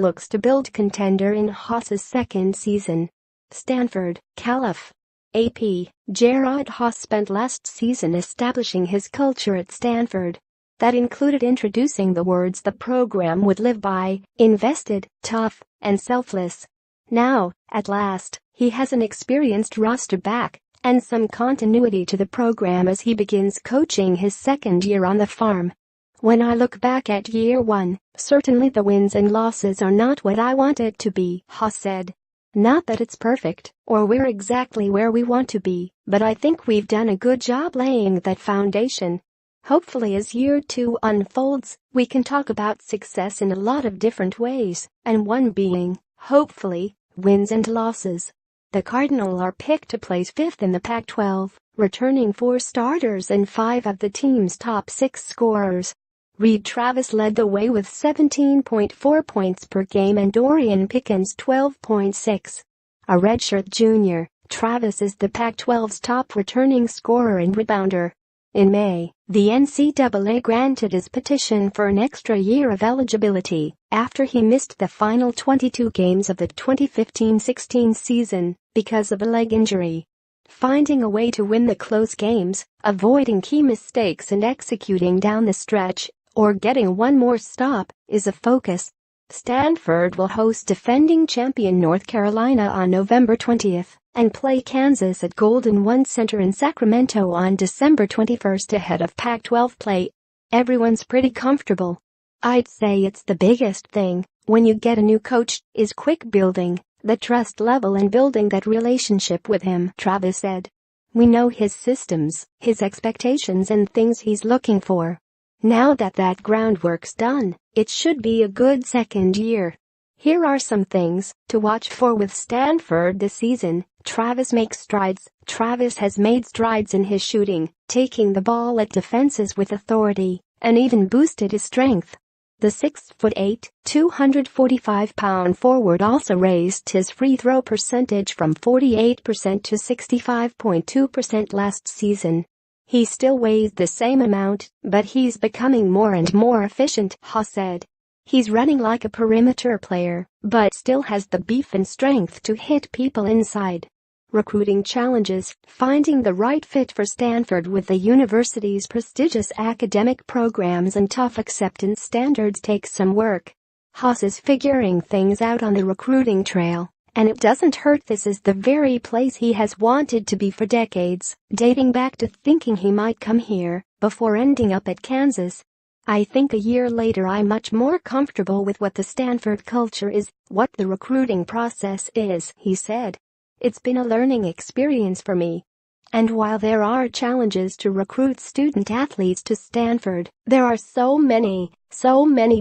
looks to build contender in Haases' second season. Stanford, Calif. AP, Jerod Haase spent last season establishing his culture at Stanford. That included introducing the words the program would live by: invested, tough, and selfless. Now, at last, he has an experienced roster back and some continuity to the program as he begins coaching his second year on the farm. When I look back at year one, certainly the wins and losses are not what I want it to be, Haase said. Not that it's perfect, or we're exactly where we want to be, but I think we've done a good job laying that foundation. Hopefully as year two unfolds, we can talk about success in a lot of different ways, and one being, hopefully, wins and losses. The Cardinals are picked to place fifth in the Pac-12, returning 4 starters and 5 of the team's top 6 scorers. Reed Travis led the way with 17.4 points per game and Dorian Pickens 12.6. A redshirt junior, Travis is the Pac-12's top returning scorer and rebounder. In May, the NCAA granted his petition for an extra year of eligibility after he missed the final 22 games of the 2015-16 season because of a leg injury. Finding a way to win the close games, avoiding key mistakes and executing down the stretch, or getting one more stop, is a focus. Stanford will host defending champion North Carolina on November 20th and play Kansas at Golden One Center in Sacramento on December 21st ahead of Pac-12 play. Everyone's pretty comfortable. I'd say it's the biggest thing when you get a new coach is quick building the trust level and building that relationship with him, Travis said. We know his systems, his expectations and things he's looking for. Now that groundwork's done, it should be a good second year. Here are some things to watch for with Stanford this season. Travis makes strides. Travis has made strides in his shooting, taking the ball at defenses with authority, and even boosted his strength. The 6'8", 245-pound forward also raised his free throw percentage from 48% to 65.2% last season. He still weighs the same amount, but he's becoming more and more efficient, Haase said. He's running like a perimeter player, but still has the beef and strength to hit people inside. Recruiting challenges. Finding the right fit for Stanford with the university's prestigious academic programs and tough acceptance standards takes some work. Haase is figuring things out on the recruiting trail. And it doesn't hurt. This is the very place he has wanted to be for decades, dating back to thinking he might come here before ending up at Kansas. I think a year later I'm much more comfortable with what the Stanford culture is, what the recruiting process is, he said. It's been a learning experience for me. And while there are challenges to recruit student athletes to Stanford, there are so many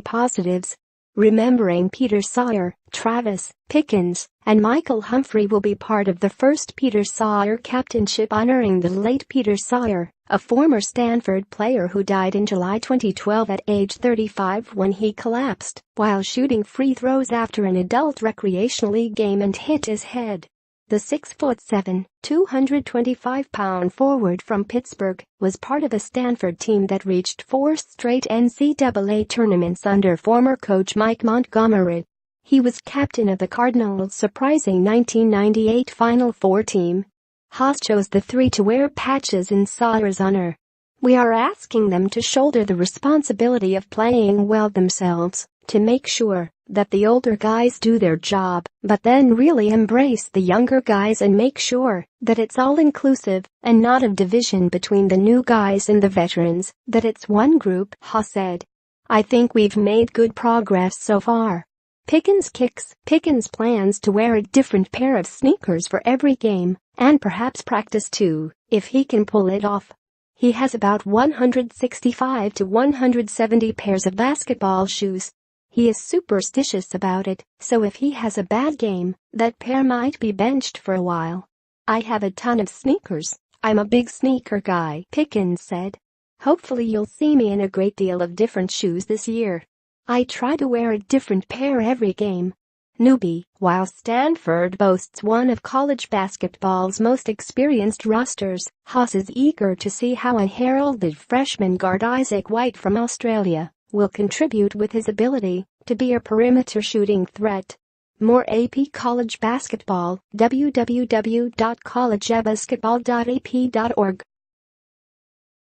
positives. Remembering Peter Sawyer, Travis, Pickens, and Michael Humphrey will be part of the first Peter Sawyer captainship honoring the late Peter Sawyer, a former Stanford player who died in July 2012 at age 35 when he collapsed while shooting free throws after an adult recreational league game and hit his head. The 6'7", 225-pound forward from Pittsburgh was part of a Stanford team that reached 4 straight NCAA tournaments under former coach Mike Montgomery. He was captain of the Cardinals' surprising 1998 Final Four team. Haase chose the 3 to wear patches in Sawyer's honor. We are asking them to shoulder the responsibility of playing well themselves, to make sure that the older guys do their job, but then really embrace the younger guys and make sure that it's all inclusive and not a division between the new guys and the veterans, that it's one group, Haase said. I think we've made good progress so far. Pickens kicks. Pickens plans to wear a different pair of sneakers for every game, and perhaps practice too, if he can pull it off. He has about 165 to 170 pairs of basketball shoes. He is superstitious about it, so if he has a bad game, that pair might be benched for a while. I have a ton of sneakers. I'm a big sneaker guy, Pickens said. Hopefully you'll see me in a great deal of different shoes this year. I try to wear a different pair every game. Newbie. While Stanford boasts one of college basketball's most experienced rosters, Haase is eager to see how unheralded freshman guard Isaac White from Australia will contribute with his ability to be a perimeter shooting threat. More AP College Basketball, www.collegebasketball.ap.org.